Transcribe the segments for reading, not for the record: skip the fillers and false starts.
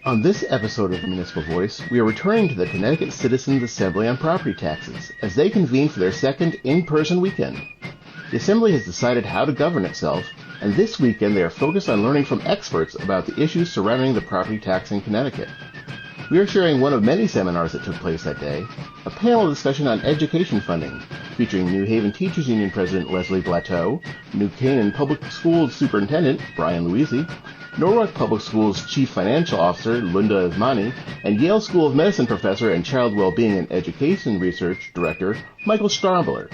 On this episode of Municipal Voice, we are returning to the Connecticut Citizens Assembly on property taxes as they convene for their second in-person weekend. The Assembly has decided how to govern itself, and this weekend they are focused on learning from experts about the issues surrounding the property tax in Connecticut. We are sharing one of many seminars that took place that day, a panel discussion on education funding, featuring New Haven Teachers Union President Leslie Blatteau, New Canaan Public Schools Superintendent Bryan Luizzi, Norwalk Public Schools Chief Financial Officer Lunda Asmani, and Yale School of Medicine Professor and Child Wellbeing and Education Research Director Michael Strambler.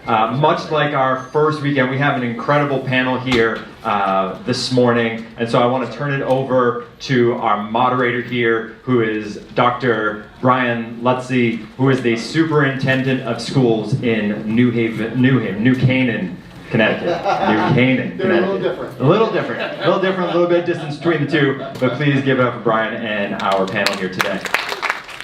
Much like our first weekend, we have an incredible panel here this morning, and so I want to turn it over to our moderator here, who is Dr. Bryan Luizzi, who is the Superintendent of Schools in New Canaan, Connecticut. New Canaan, Connecticut. They're a little different. A little bit distance between the two, but please give it up for Bryan and our panel here today.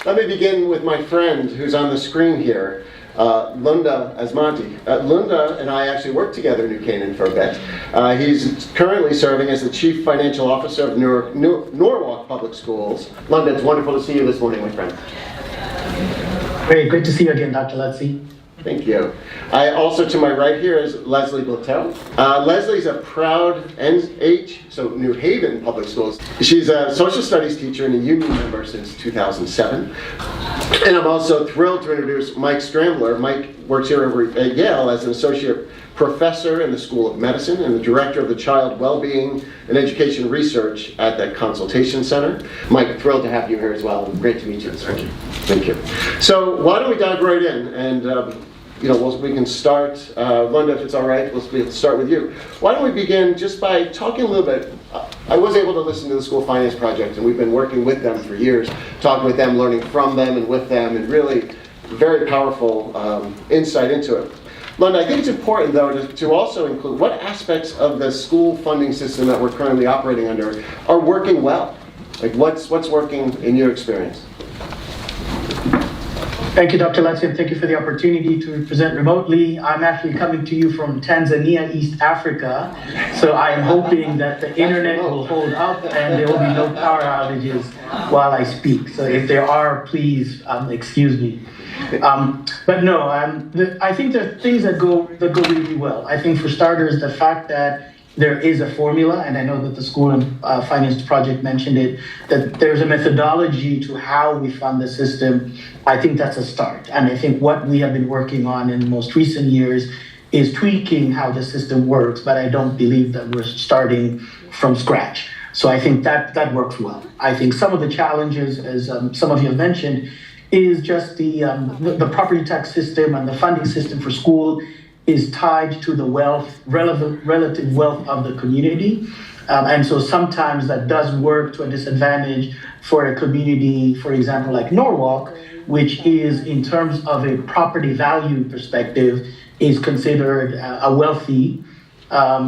Let me begin with my friend who's on the screen here. Lunda Asmani. Lunda and I actually worked together in New Canaan for a bit. He's currently serving as the Chief Financial Officer of Norwalk Public Schools. Lunda, it's wonderful to see you this morning, my friend. Great to see you again, Dr. Luizzi. Thank you. Also to my right here is Leslie Blatteau. Leslie's a proud NH, so New Haven Public Schools. She's a social studies teacher and a union member since 2007. And I'm also thrilled to introduce Mike Strambler. Mike works here over at Yale as an associate professor in the School of Medicine and the director of the Child Wellbeing and Education Research at the Consultation Center. Mike, thrilled to have you here as well. Great to meet you. Thank you. Thank you. So why don't we dive right in and we can start, Lunda, if it's all right, let's start with you. Why don't we begin just by talking a little bit. I was able to listen to the School Finance Project, and we've been working with them for years, talking with them, learning from them and with them, and really very powerful insight into it. Lunda, I think it's important, though, to also include what aspects of the school funding system that we're currently operating under are working well. Like what's working in your experience? Thank you, Dr. Luizzi, and thank you for the opportunity to present remotely. I'm actually coming to you from Tanzania, East Africa, so I'm hoping that the internet will hold up and there will be no power outages while I speak. So if there are, please excuse me. But no, I think there are things that go really well. I think for starters, the fact that there is a formula, and I know that the School and Finance Project mentioned it, that there's a methodology to how we fund the system. I think that's a start. And I think what we have been working on in the most recent years is tweaking how the system works, but I don't believe that we're starting from scratch. So I think that works well. I think some of the challenges, as some of you have mentioned, is just the property tax system and the funding system for school is tied to the relative wealth of the community. And so sometimes that does work to a disadvantage for a community, for example, like Norwalk, which is, in terms of a property value perspective, is considered a wealthy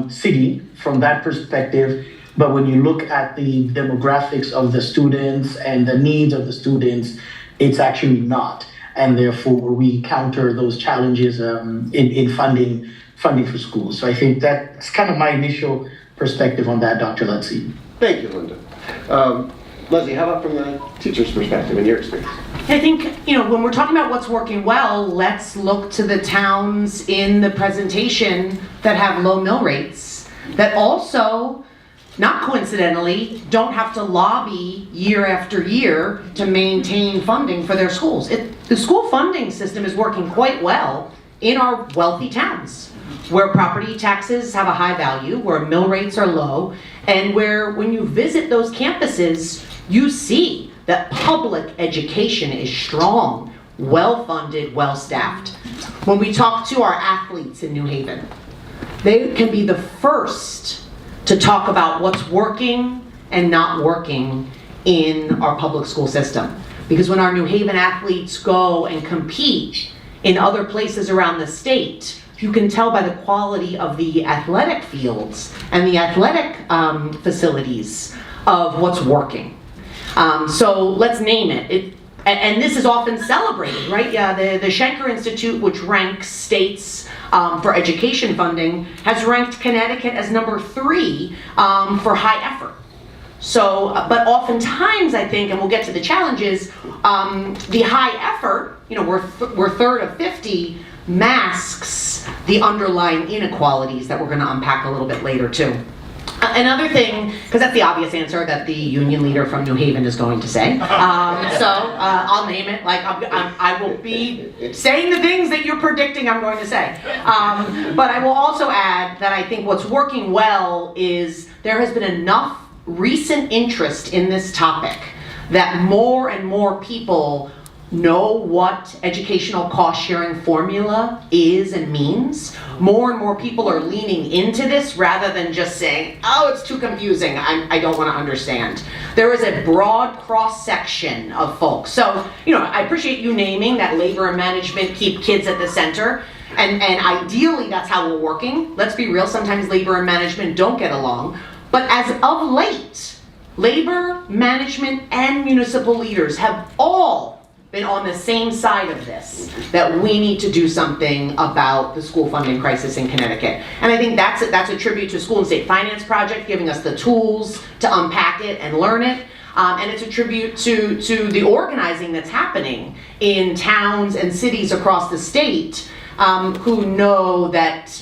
city from that perspective. But when you look at the demographics of the students and the needs of the students, it's actually not. And therefore we counter those challenges in funding for schools. So I think that's kind of my initial perspective on that, Dr. Luizzi. Thank you, Lunda. Leslie, how about from the teacher's perspective in your experience? I think, when we're talking about what's working well, let's look to the towns in the presentation that have low mill rates, that also, not coincidentally, don't have to lobby year after year to maintain funding for their schools. The school funding system is working quite well in our wealthy towns, where property taxes have a high value, where mill rates are low, and where when you visit those campuses, you see that public education is strong, well-funded, well-staffed. When we talk to our athletes in New Haven, they can be the first to talk about what's working and not working in our public school system. Because when our New Haven athletes go and compete in other places around the state, you can tell by the quality of the athletic fields and the athletic facilities of what's working. So let's name it. and this is often celebrated, right? Yeah, the Schenker Institute, which ranks states for education funding, has ranked Connecticut as number 3 for high effort. So, but oftentimes I think, and we'll get to the challenges, the high effort, you know, we're third of 50, masks the underlying inequalities that we're going to unpack a little bit later too. Another thing, because that's the obvious answer that the union leader from New Haven is going to say, so I'll name it, like I will be saying the things that you're predicting I'm going to say. But I will also add that I think what's working well is there has been enough recent interest in this topic that more and more people know what educational cost sharing formula is and means. More and more people are leaning into this rather than just saying, oh, it's too confusing, I don't want to understand. There is a broad cross-section of folks. So, you know, I appreciate you naming that labor and management keep kids at the center. And ideally, that's how we're working. Let's be real, sometimes labor and management don't get along. But as of late, labor, management, and municipal leaders have all been on the same side of this, that we need to do something about the school funding crisis in Connecticut. And I think that's a tribute to School and State Finance Project, giving us the tools to unpack it and learn it. And it's a tribute to the organizing that's happening in towns and cities across the state who know that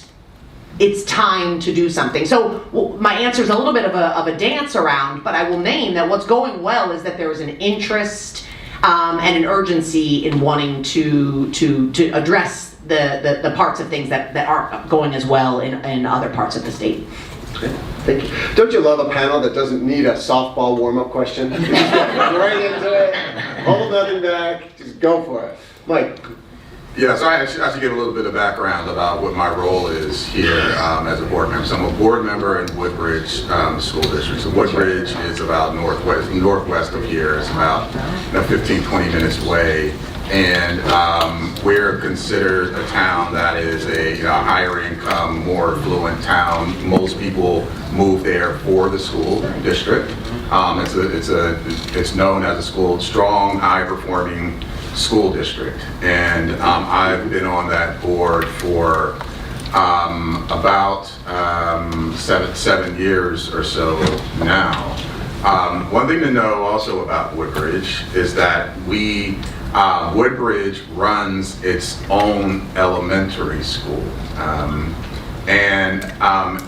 it's time to do something. So my answer is a little bit of a dance around, but I will name that what's going well is that there is an interest and an urgency in wanting to address the parts of things that aren't going as well in other parts of the state. Okay, thank you. Don't you love a panel that doesn't need a softball warm-up question? Just get right into it, hold nothing back, just go for it. Mike. Yeah, so I should give a little bit of background about what my role is here as a board member. So I'm a board member in Woodbridge School District. So Woodbridge is about northwest of here. It's about 15, 20 minutes away. And we're considered a town that is a higher income, more affluent town. Most people move there for the school district. It's known as a strong, high performing school district, and I've been on that board for about 7 years or so now. One thing to know also about Woodbridge is that Woodbridge runs its own elementary school, and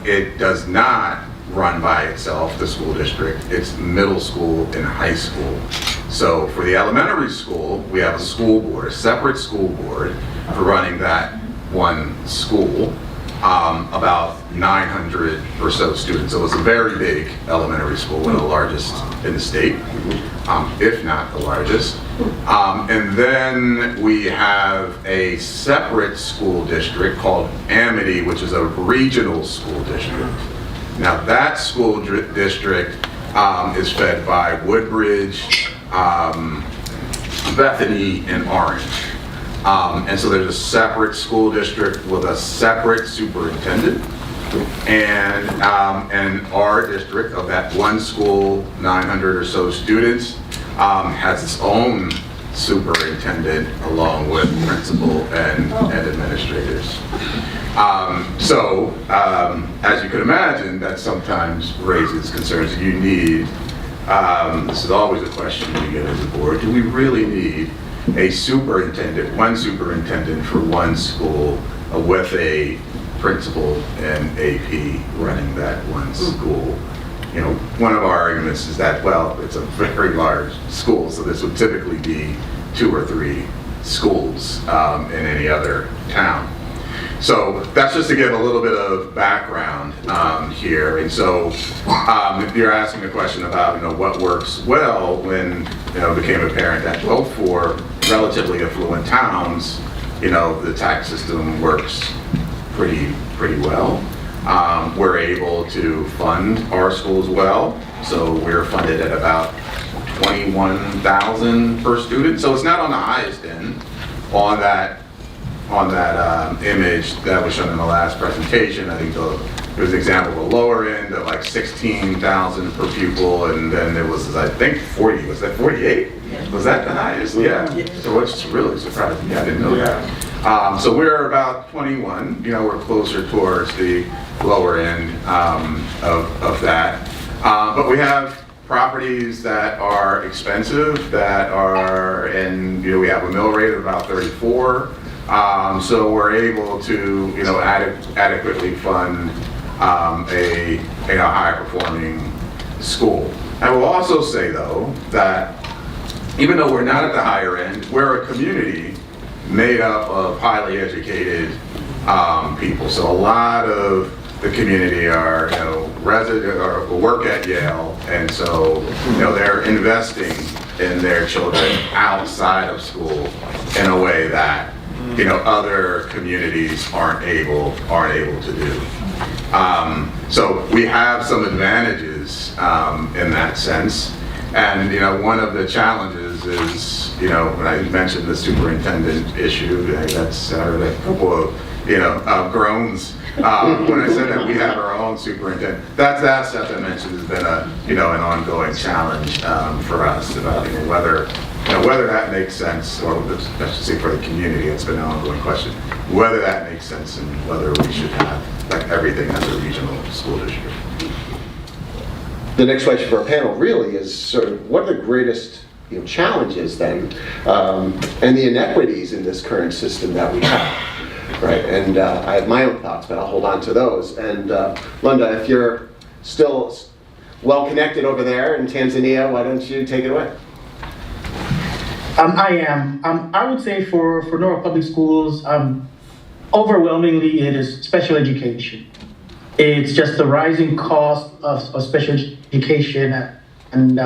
it does not run by itself, the school district. It's middle school and high school. So for the elementary school, we have a school board, a separate school board for running that one school, about 900 or so students. So it's a very big elementary school, one of the largest in the state, if not the largest. And then we have a separate school district called Amity, which is a regional school district. Now that school district is fed by Woodbridge, Bethany, and Orange. And so there's a separate school district with a separate superintendent. And our district, of that one school, 900 or so students, has its own superintendent along with principal and administrators. As you can imagine, that sometimes raises concerns. You need, this is always a question we get as a board, do we really need a superintendent, one superintendent for one school with a principal and AP running that one school? You know, one of our arguments is that, well, it's a very large school, so this would typically be 2 or 3 schools in any other town. So that's just to give a little bit of background here. And so if you're asking the question about what works well, when it became apparent that, well, for relatively affluent towns, the tax system works pretty well. We're able to fund our schools well, so we're funded at about $21,000 per student. So it's not on the highest end on that image that was shown in the last presentation. I think there's an example of a lower end of like 16,000 per pupil, and then there was, I think, 40. Was that 48? Was that the highest? Yeah. So it's really surprising. Yeah, I didn't know that. So we're about 21. We're closer towards the lower end of that. But we have properties that are expensive, that are, and we have a mill rate of about 34. So we're able to, adequately fund a high performing school. I will also say though that even though we're not at the higher end, we're a community made up of highly educated people. So a lot of the community are, resident or work at Yale, and so they're investing in their children outside of school in a way that other communities aren't able to do. So we have some advantages in that sense. And one of the challenges is, when I mentioned the superintendent issue, that's a couple of groans when I said that we have our own superintendent. That stuff I mentioned has been an ongoing challenge for us about whether that makes sense, or I should say for the community, it's been an ongoing question, whether that makes sense and whether we should have like everything as a regional school district. The next question for our panel really is sort of what are the greatest challenges then and the inequities in this current system that we have, right? And I have my own thoughts, but I'll hold on to those. And Lunda, if you're still well connected over there in Tanzania, why don't you take it away? I am. I would say for Norwalk Public Schools, overwhelmingly it is special education. It's just the rising cost of special education, and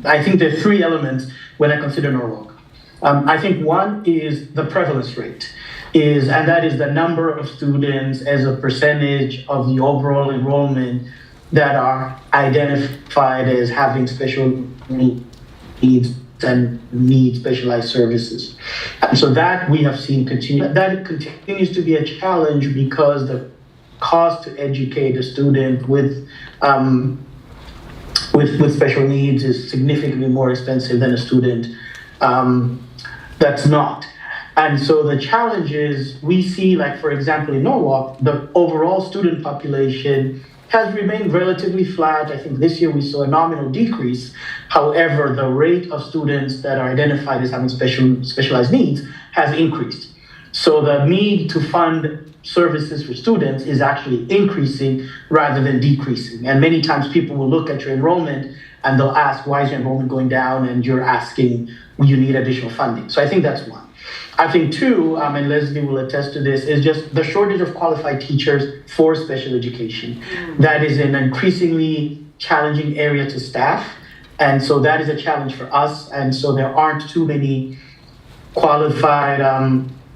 I think there are three elements when I consider Norwalk. I think one is the prevalence rate, and that is the number of students as a percentage of the overall enrollment that are identified as having special needs and need specialized services. And so that we have seen continue. That continues to be a challenge because the cost to educate a student with special needs is significantly more expensive than a student that's not. And so the challenge is we see, like for example in Norwalk, the overall student population has remained relatively flat. I think this year we saw a nominal decrease. However, the rate of students that are identified as having specialized needs has increased. So the need to fund services for students is actually increasing rather than decreasing. And many times people will look at your enrollment and they'll ask, why is your enrollment going down? And you're asking, will you need additional funding? So I think that's one. I think two, and Leslie will attest to this, is just the shortage of qualified teachers for special education. That is an increasingly challenging area to staff. And so that is a challenge for us. And so there aren't too many qualified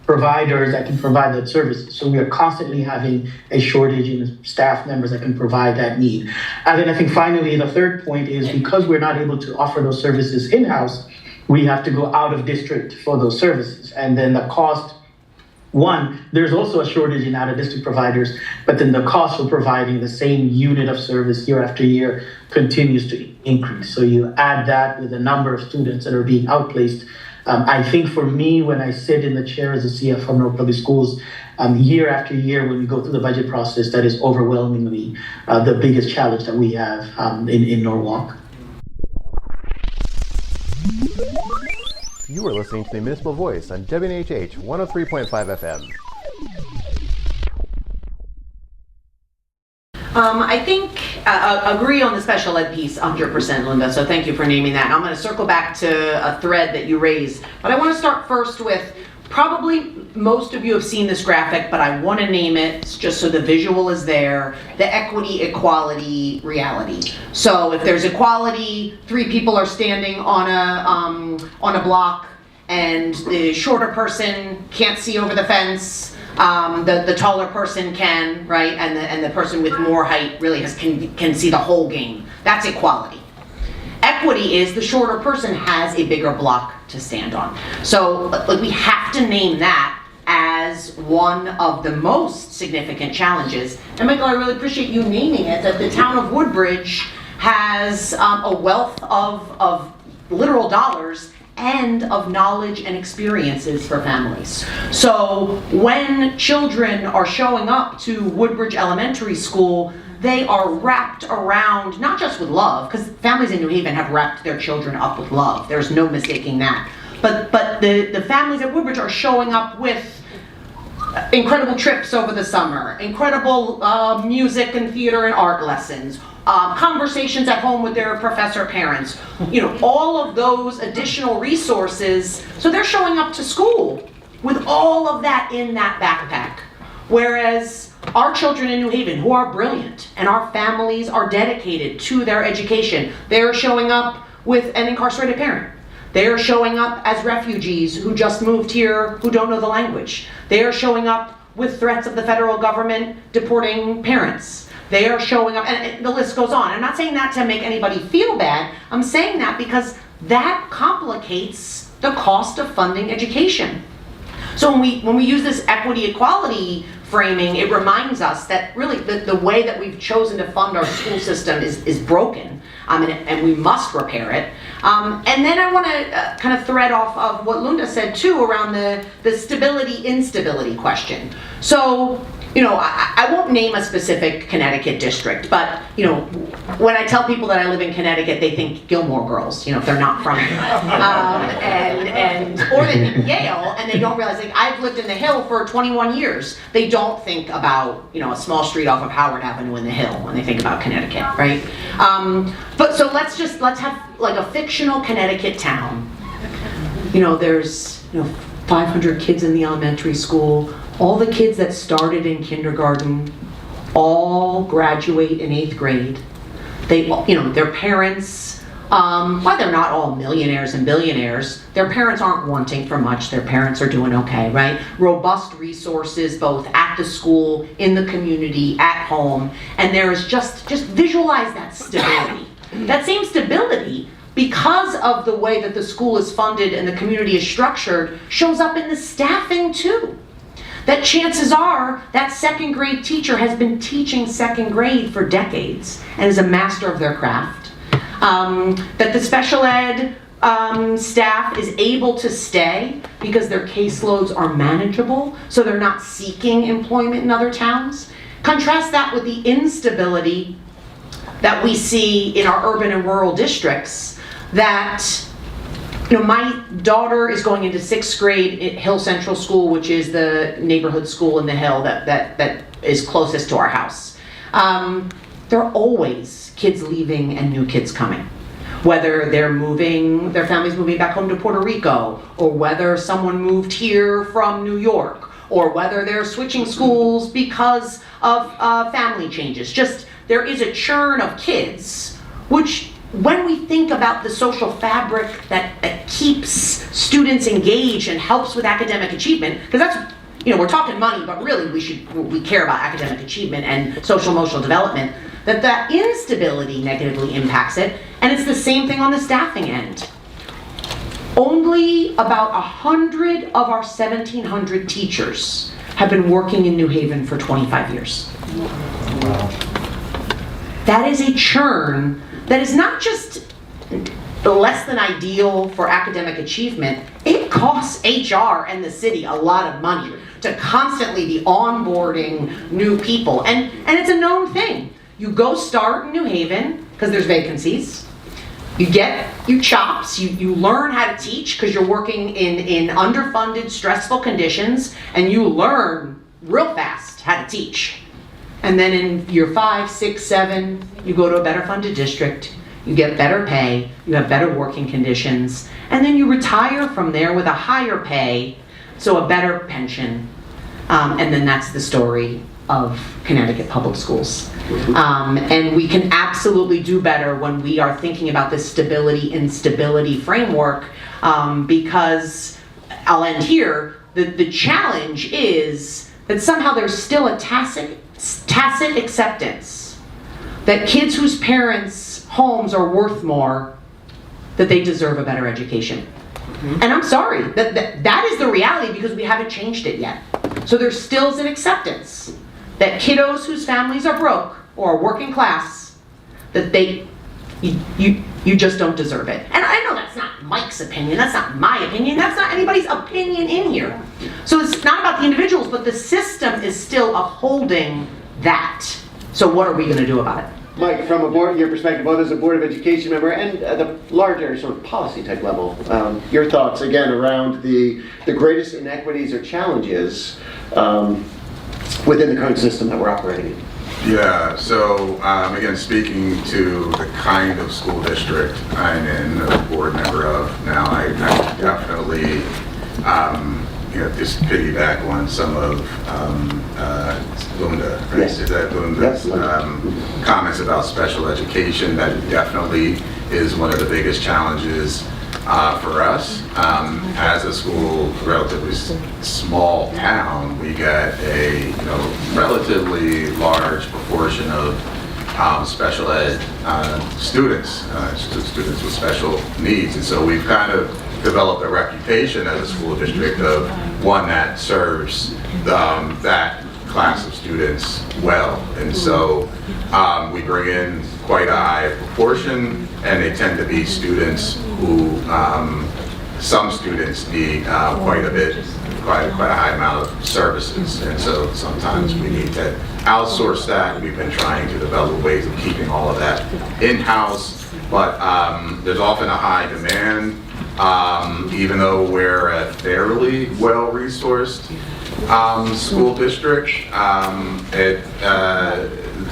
providers that can provide that service. So we are constantly having a shortage in staff members that can provide that need. And then I think finally, the third point is because we're not able to offer those services in-house, we have to go out of district for those services. And then the cost, one, there's also a shortage in out-of-district providers, but then the cost for providing the same unit of service year after year continues to increase. So you add that with the number of students that are being outplaced. I think for me, when I sit in the chair as a CF from Norwalk Public Schools, year after year, when we go through the budget process, that is overwhelmingly the biggest challenge that we have in Norwalk. You are listening to the Municipal Voice on WNHH 103.5 FM. I think, agree on the special ed piece 100%, Lunda, so thank you for naming that. I'm going to circle back to a thread that you raised, but I want to start first with, probably most of you have seen this graphic, but I want to name it just so the visual is there, the equity, equality, reality. So if there's equality, 3 people are standing on a block, and the shorter person can't see over the fence, the taller person can, right? And the person with more height really can see the whole game. That's equality. Equity is the shorter person has a bigger block to stand on. So like we have to name that as as one of the most significant challenges. And Michael, I really appreciate you naming it, that the town of Woodbridge has a wealth of literal dollars and of knowledge and experiences for families. So when children are showing up to Woodbridge Elementary School, they are wrapped around, not just with love, because families in New Haven have wrapped their children up with love. There's no mistaking that. But the families at Woodbridge are showing up with incredible trips over the summer, incredible music and theater and art lessons, conversations at home with their professor parents, all of those additional resources. So they're showing up to school with all of that in that backpack. Whereas our children in New Haven, who are brilliant, and our families are dedicated to their education, they're showing up with an incarcerated parent. They're showing up as refugees who just moved here, who don't know the language. They are showing up with threats of the federal government deporting parents. They are showing up, and the list goes on. I'm not saying that to make anybody feel bad. I'm saying that because that complicates the cost of funding education. So when we use this equity equality framing, it reminds us that really the way that we've chosen to fund our school system is broken, and we must repair it. And then I want to kind of thread off of what Lunda said too around the stability-instability question. So, I won't name a specific Connecticut district, but, when I tell people that I live in Connecticut, they think Gilmore Girls, if they're not from here. Or they think Yale, and they don't realize, I've lived in the Hill for 21 years. They don't think about, a small street off of Howard Avenue in the Hill when they think about Connecticut, right? But so let's have like a fictional Connecticut town. There's 500 kids in the elementary school. All the kids that started in kindergarten all graduate in 8th grade. They, their parents, while they're not all millionaires and billionaires, their parents aren't wanting for much. Their parents are doing okay, right? Robust resources, both at the school, in the community, at home, and there is just visualize that stability. That same stability, because of the way that the school is funded and the community is structured, shows up in the staffing too. That chances are that 2nd grade teacher has been teaching 2nd grade for decades and is a master of their craft. That the special ed staff is able to stay because their caseloads are manageable, so they're not seeking employment in other towns. Contrast that with the instability that we see in our urban and rural districts, that my daughter is going into 6th grade at Hill Central School, which is the neighborhood school in the Hill that is closest to our house. There are always kids leaving and new kids coming. Whether their family's moving back home to Puerto Rico, or whether someone moved here from New York, or whether they're switching schools because of family changes. Just, there is a churn of kids, which when we think about the social fabric that keeps students engaged and helps with academic achievement, because that's, we're talking money, but really we care about academic achievement and social emotional development, that instability negatively impacts it, and it's the same thing on the staffing end. Only about 100 of our 1,700 teachers have been working in New Haven for 25 years. That is a churn that is not just less than ideal for academic achievement. It costs HR and the city a lot of money to constantly be onboarding new people. And it's a known thing. You go start in New Haven because there's vacancies. You get your chops, you learn how to teach because you're working in underfunded, stressful conditions, and you learn real fast how to teach. And then in year 5, 6, 7, you go to a better funded district, you get better pay, you have better working conditions, and then you retire from there with a higher pay, so a better pension, and then that's the story of Connecticut Public Schools. And we can absolutely do better when we are thinking about this stability and stability framework, because, I'll end here, the challenge is that somehow there's still a tacit acceptance that kids whose parents' homes are worth more, that they deserve a better education. And I'm sorry, that is the reality because we haven't changed it yet. So there still is an acceptance that kiddos whose families are broke or are working class, that you just don't deserve it. And I know that's not Mike's opinion, that's not my opinion, that's not anybody's opinion in here. So it's not about the individuals, but the system is still upholding that. So what are we going to do about it? Mike, from your perspective, both as a Board of Education member and at the larger sort of policy type level, your thoughts again around the greatest inequities or challenges within the current system that we're operating in? Yeah, so again, speaking to the kind of school district I'm in, a board member of now, I definitely just piggyback on some of Lunda, right? Yes. Is that Lunda's comments about special education? That definitely is one of the biggest challenges for us. As a school, relatively small town, we get a relatively large proportion of special ed students with special needs, and so we've kind of developed a reputation as a school district of one that serves that class of students well, and so we bring in quite a high proportion, and they tend to be students who some students need quite a high amount of services, and so sometimes we need to outsource that. We've been trying to develop ways of keeping all of that in-house, but there's often a high demand, even though we're a fairly well-resourced school district.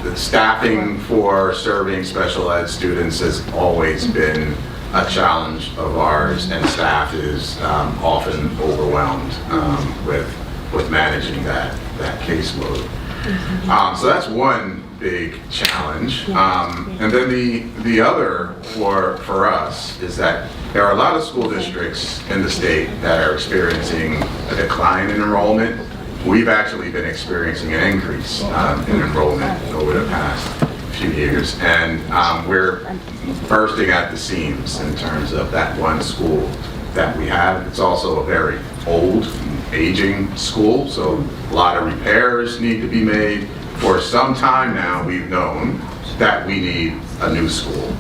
The staffing for serving special ed students has always been a challenge of ours, and staff is often overwhelmed with managing that caseload. So that's one big challenge. And then the other for us is that there are a lot of school districts in the state that are experiencing a decline in enrollment. We've actually been experiencing an increase in enrollment over the past few years, and we're bursting at the seams in terms of that one school that we have. It's also a very old, aging school, so a lot of repairs need to be made. For some time now, we've known that we need a new school,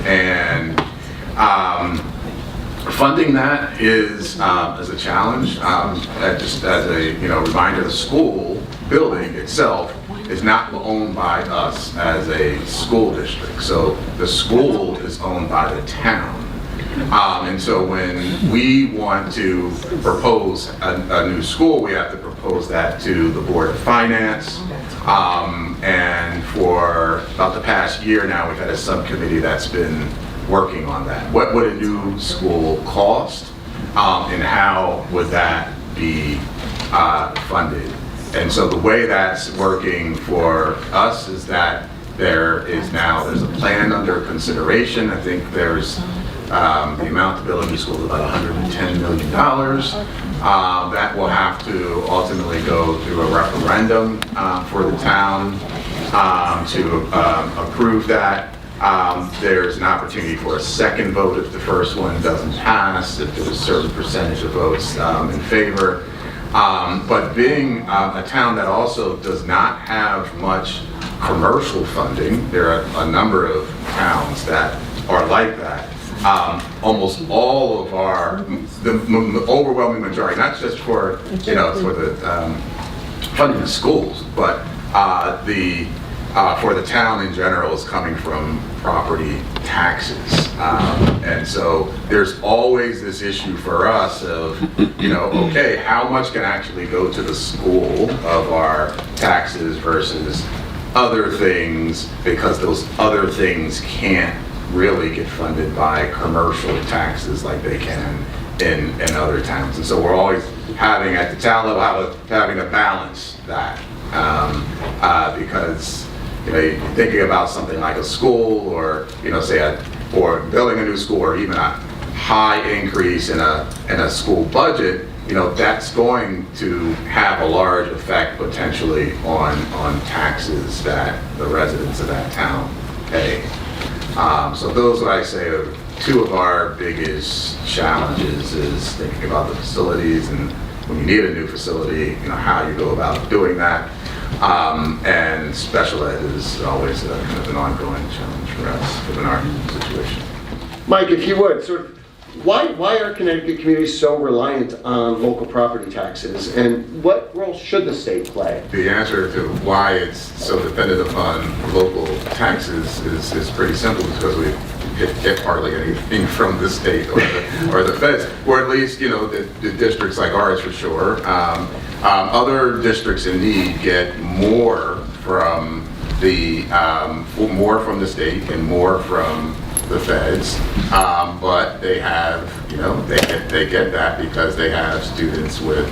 and funding that is a challenge. Just as a reminder, the school building itself is not owned by us as a school district. So the school is owned by the town. And so when we want to propose a new school, we have to propose that to the Board of Finance. And for about the past year now, we've had a subcommittee that's been working on that. What would a new school cost, and how would that be funded? And so the way that's working for us is that there's a plan under consideration. I think there's the amount to build a new school is about $110 million. That will have to ultimately go through a referendum for the town to approve that. There's an opportunity for a second vote if the first one doesn't pass, if there's a certain percentage of votes in favor. But being a town that also does not have much commercial funding, there are a number of towns that are like that. Almost all of the overwhelming majority, not just for the funding of schools, but for the town in general is coming from property taxes. And so there's always this issue for us of, okay, how much can actually go to the school of our taxes versus other things, because those other things can't really get funded by commercial taxes like they can in other towns. And so we're always having, at the town level, having to balance that. Because you're thinking about something like a school, or or building a new school, or even a high increase in a school budget, that's going to have a large effect potentially on taxes that the residents of that town pay. So those, I say, are two of our biggest challenges, is thinking about the facilities and when you need a new facility, how you go about doing that. And special ed is always kind of an ongoing challenge for us, given our situation. Mike, if you would, sort of, why are Connecticut communities so reliant on local property taxes, and what role should the state play? The answer to why it's so dependent upon local taxes is pretty simple, because we get hardly anything from the state or the feds, or at least the districts like ours for sure. Other districts in need get more from the state and more from the feds, but they have they get that because they have students with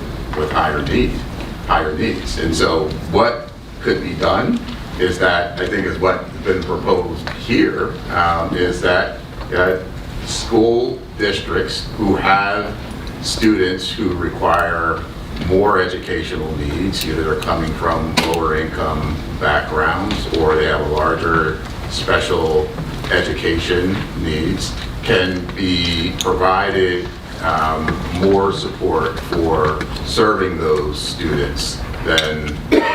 higher needs. And so what could be done is that, I think is what's been proposed here, is that school districts who have students who require more educational needs, either they're coming from lower income backgrounds or they have a larger special education needs, can be provided more support for serving those students than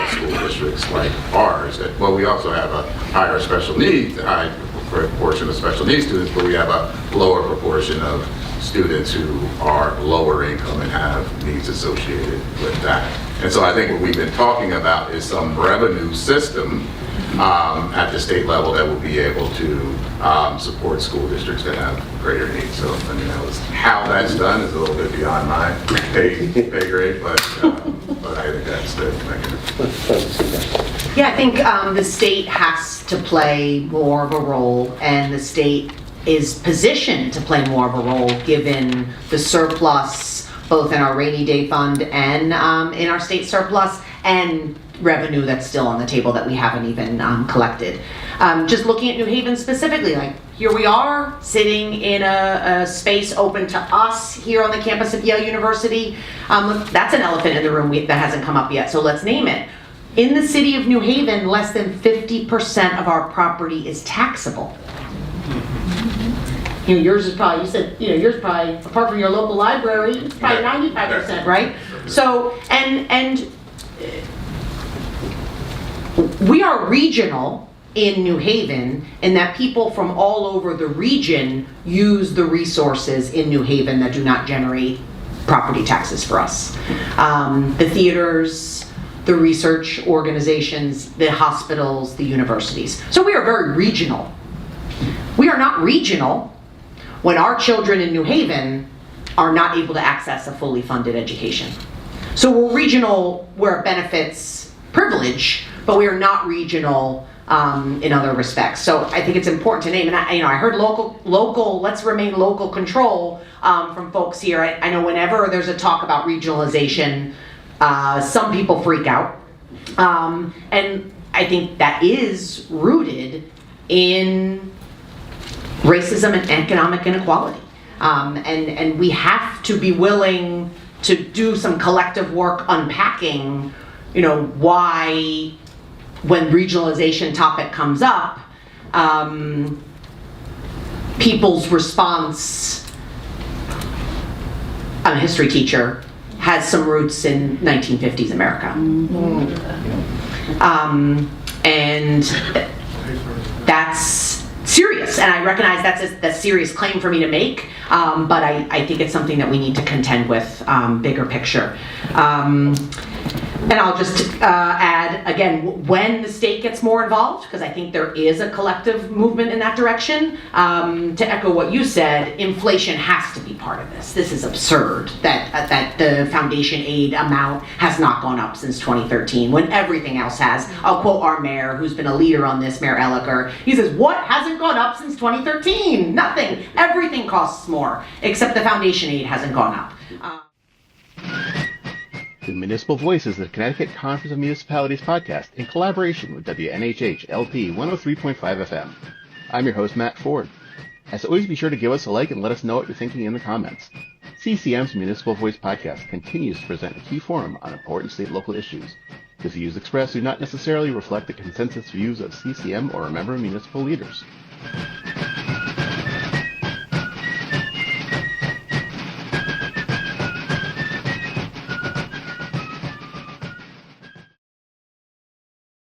school districts like ours. Well, we also have a higher special needs, a high proportion of special needs students, but we have a lower proportion of students who are lower income and have needs associated with that. And so I think what we've been talking about is some revenue system at the state level that will be able to support school districts that have greater needs. So, how that's done is a little bit beyond my pay grade, but I think that's the mechanism. Yeah, I think the state has to play more of a role, and the state is positioned to play more of a role given the surplus, both in our rainy day fund and in our state surplus, and revenue that's still on the table that we haven't even collected. Just looking at New Haven specifically, like here we are sitting in a space open to us here on the campus of Yale University. That's an elephant in the room that hasn't come up yet, so let's name it. In the city of New Haven, less than 50% of our property is taxable. Yours is probably, you said, yours probably, apart from your local library, it's probably 95%, right? So, and we are regional in New Haven in that people from all over the region use the resources in New Haven that do not generate property taxes for us. The theaters, the research organizations, the hospitals, the universities. So we are very regional. We are not regional when our children in New Haven are not able to access a fully funded education. So we're regional where it benefits privilege, but we are not regional in other respects. So I think it's important to name, and I heard local, let's remain local control from folks here. I know whenever there's a talk about regionalization, some people freak out. And I think that is rooted in racism and economic inequality. And we have to be willing to do some collective work unpacking, why when regionalization topic comes up, people's response, I'm a history teacher, has some roots in 1950s America. And that's serious, and I recognize that's a serious claim for me to make, but I think it's something that we need to contend with, bigger picture. And I'll just add, again, when the state gets more involved, because I think there is a collective movement in that direction, to echo what you said, inflation has to be part of this. This is absurd that the foundation aid amount has not gone up since 2013, when everything else has. I'll quote our mayor, who's been a leader on this, Mayor Elliker. He says, what hasn't gone up since 2013? Nothing. Everything costs more, except the foundation aid hasn't gone up. The Municipal Voice is the Connecticut Conference of Municipalities podcast in collaboration with WNHH LP 103.5 FM. I'm your host, Matt Ford. As always, be sure to give us a like and let us know what you're thinking in the comments. CCM's Municipal Voice podcast continues to present a key forum on important state and local issues. The views expressed do not necessarily reflect the consensus views of CCM or a member of municipal leaders.